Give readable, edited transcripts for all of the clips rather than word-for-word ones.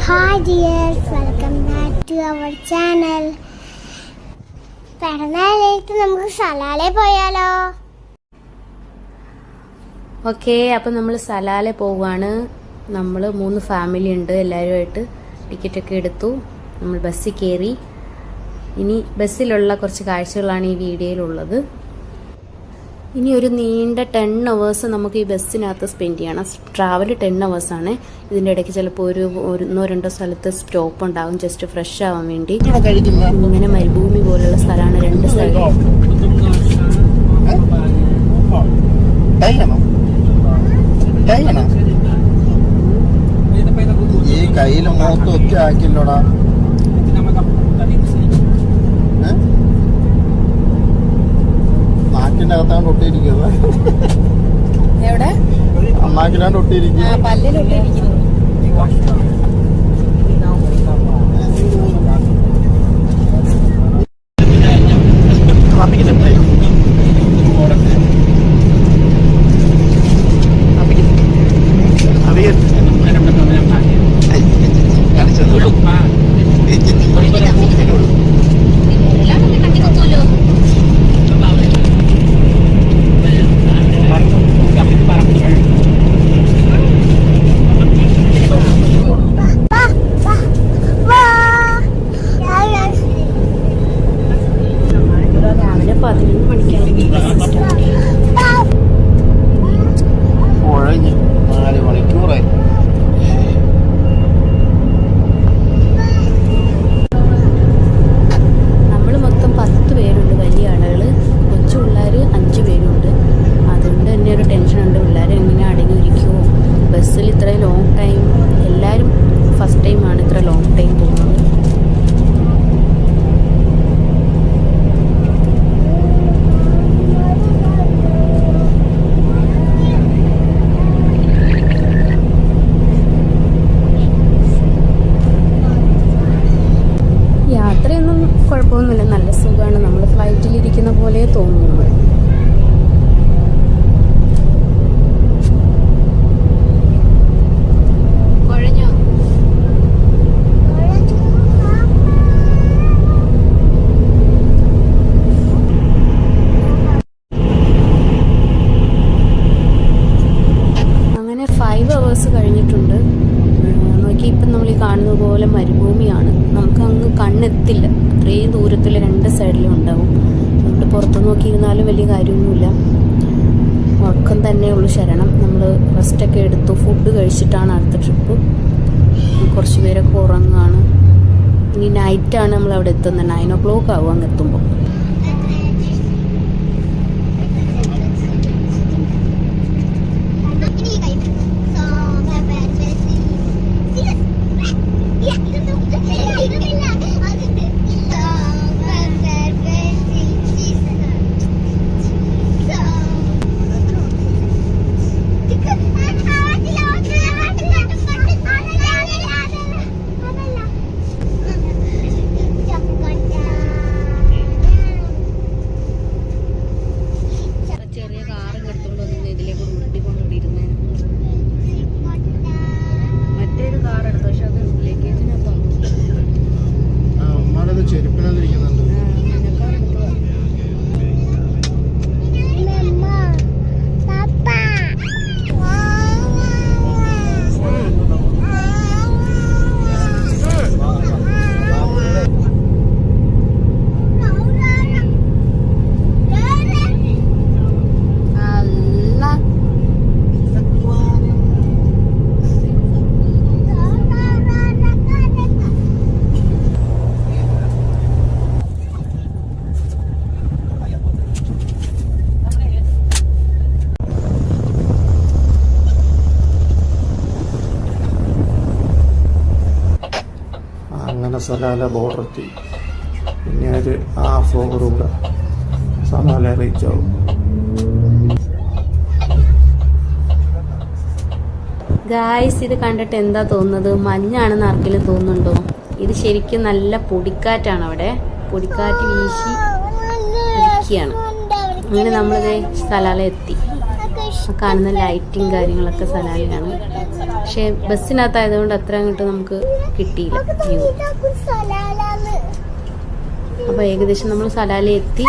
Hi dears, welcome back to our channel. പെരുന്നാളായിട്ട് നമുക്ക് സലാലെ പോയാലോ? ഓക്കെ, അപ്പം നമ്മൾ സലാലെ പോവാണ്. നമ്മൾ 3 ഫാമിലി ഉണ്ട്. എല്ലാവരുമായിട്ട് ടിക്കറ്റൊക്കെ എടുത്തു. നമ്മൾ ബസ്സിൽ കയറി. ഇനി ബസ്സിലുള്ള കുറച്ച് കാഴ്ചകളാണ് ഈ വീഡിയോയിലുള്ളത്. ഇനി ഒരു നീണ്ട 10 hours നമുക്ക് ഈ ബസ്സിനകത്ത് സ്പെൻഡ് ചെയ്യണം. ട്രാവൽ 10 hours ആണ്. ഇതിൻ്റെ ഇടയ്ക്ക് ചിലപ്പോൾ ഒന്നോ രണ്ടോ സ്ഥലത്ത് സ്റ്റോപ്പ് ഉണ്ടാകും, ജസ്റ്റ് ഫ്രഷ് ആവാൻ വേണ്ടി. ഇങ്ങനെ മരുഭൂമി പോലുള്ള സ്ഥലമാണ് 2 സൈഡ്. ഈ കയ്യിൽ മൊത്തം ഒറ്റ ആക്കില്ലോടാ. നാക്കിന്റെ അകത്താണ് ഒട്ടിയിരിക്കുന്നത്. എവിടെ? നാക്കിലാണ് ഒട്ടിയിരിക്കുന്നത്. പല്ലിലൊട്ടിയിരിക്കുന്നു. കുഴപ്പമൊന്നുമില്ല, നല്ല സുഖമാണ്. നമ്മൾ ഫ്ലൈറ്റിലിരിക്കുന്ന പോലെ തോന്നുന്നു. അങ്ങനെ 5 hours കഴിഞ്ഞിട്ടുണ്ട്. നോക്കി, ഇപ്പം നമ്മൾ ഈ കാണുന്ന പോലെ മരുഭൂമിയാണ്. നമുക്ക് അങ്ങ് കണ്ണെത്തില്ല, അത്രയും ദൂരത്തിൽ 2 സൈഡിലും ഉണ്ടാവും. നമ്മൾ പുറത്ത് നോക്കിയിരുന്നാലും വലിയ കാര്യമൊന്നുമില്ല. ഉറക്കം തന്നെയുള്ളൂ ശരണം. നമ്മൾ റെസ്റ്റൊക്കെ എടുത്തു, ഫുഡ് കഴിച്ചിട്ടാണ് അടുത്ത ട്രിപ്പ്. കുറച്ച് പേരൊക്കെ ഉറങ്ങുകയാണ്. ഇനി നൈറ്റാണ് നമ്മൾ അവിടെ എത്തുന്നത്. 9 o'clock ആവും അങ്ങ് എത്തുമ്പോൾ. അങ്ങനെ സലാല ബോർഡറെത്തി. പിന്നെ ഒരു ഹാഫ് ഓവർ കൂടെ സലാല റീച്ച് ആവും. ഗായ്സ്, ഇത് കണ്ടിട്ട് എന്താ തോന്നുന്നത്? മഞ്ഞാണെന്ന് ആർക്കെങ്കിലും തോന്നുന്നുണ്ടോ? ഇത് ശരിക്കും നല്ല പൊടിക്കാറ്റാണ്. അവിടെ പൊടിക്കാറ്റ് വീശി ഇരിക്കുകയാണ്. അങ്ങനെ നമ്മളിത് സലാല എത്തി. കാണുന്ന ലൈറ്റിങ് കാര്യങ്ങളൊക്കെ സലാലയാണ്. പക്ഷെ ബസ്സിനകത്തായതുകൊണ്ട് അത്ര അങ്ങോട്ട് നമുക്ക് കിട്ടിയില്ല വ്യൂ. അപ്പോൾ ഏകദേശം നമ്മൾ സലാല എത്തി.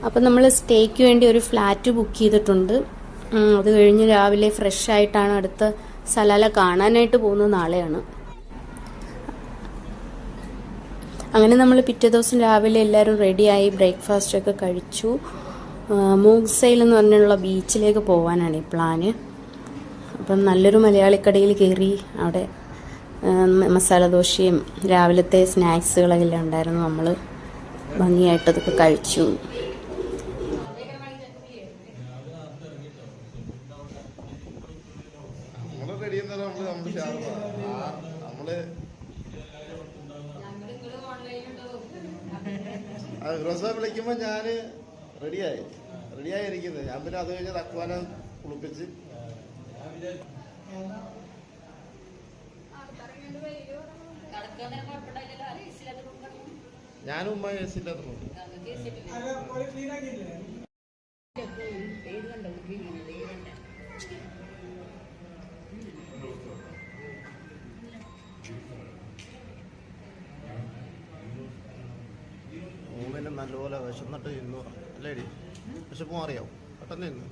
അപ്പം നമ്മൾ സ്റ്റേക്ക് വേണ്ടി ഒരു ഫ്ലാറ്റ് ബുക്ക് ചെയ്തിട്ടുണ്ട്. അത് കഴിഞ്ഞ് രാവിലെ ഫ്രഷ് ആയിട്ടാണ് അടുത്ത സലാല കാണാനായിട്ട് പോകുന്നത്. നാളെയാണ്. അങ്ങനെ നമ്മൾ പിറ്റേ ദിവസം രാവിലെ എല്ലാവരും റെഡിയായി ബ്രേക്ക്ഫാസ്റ്റൊക്കെ കഴിച്ചു. മൂഗ്സൈൽ എന്ന് പറഞ്ഞുള്ള ബീച്ചിലേക്ക് പോകാനാണ് ഈ പ്ലാന്. അപ്പം നല്ലൊരു മലയാളിക്കടയിൽ കയറി. അവിടെ മസാല ദോശയും രാവിലത്തെ സ്നാക്സുകളെല്ലാം ഉണ്ടായിരുന്നു. നമ്മൾ ഭംഗിയായിട്ടതൊക്കെ കഴിച്ചു. വിളിക്കുമ്പോ ഞാന് റെഡിയായിരിക്കുന്നത്. ഞാൻ പിന്നെ അത് കഴിഞ്ഞ് തക്വാനെ കുളിപ്പിച്ച് ഞാനും ഉമ്മ എസില്ലാത്ത മൂന്നിനും നല്ലപോലെ വിശന്നിട്ട് ഇന്നു അല്ലേടി? വിശപ്പ് മാറിയാവും പെട്ടെന്ന് ഇന്ന്.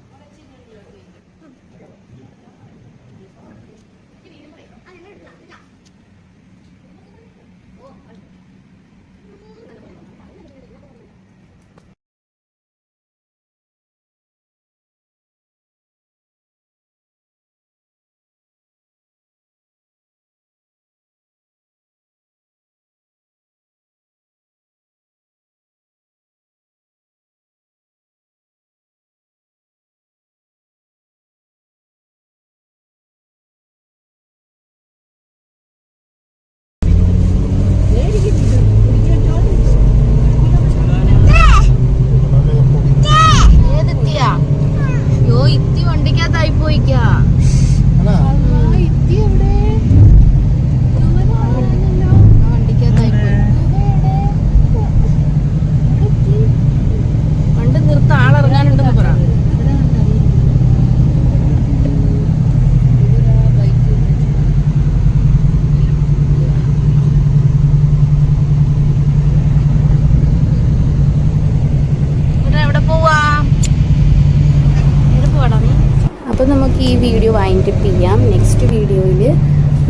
അപ്പോൾ നമുക്ക് ഈ വീഡിയോ വൈൻഡപ്പ് ചെയ്യാം. നെക്സ്റ്റ് വീഡിയോയിൽ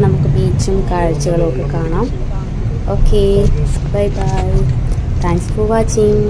നമുക്ക് ബീച്ചും കാഴ്ചകളും ഒക്കെ കാണാം. Okay, bye bye. Thanks for watching.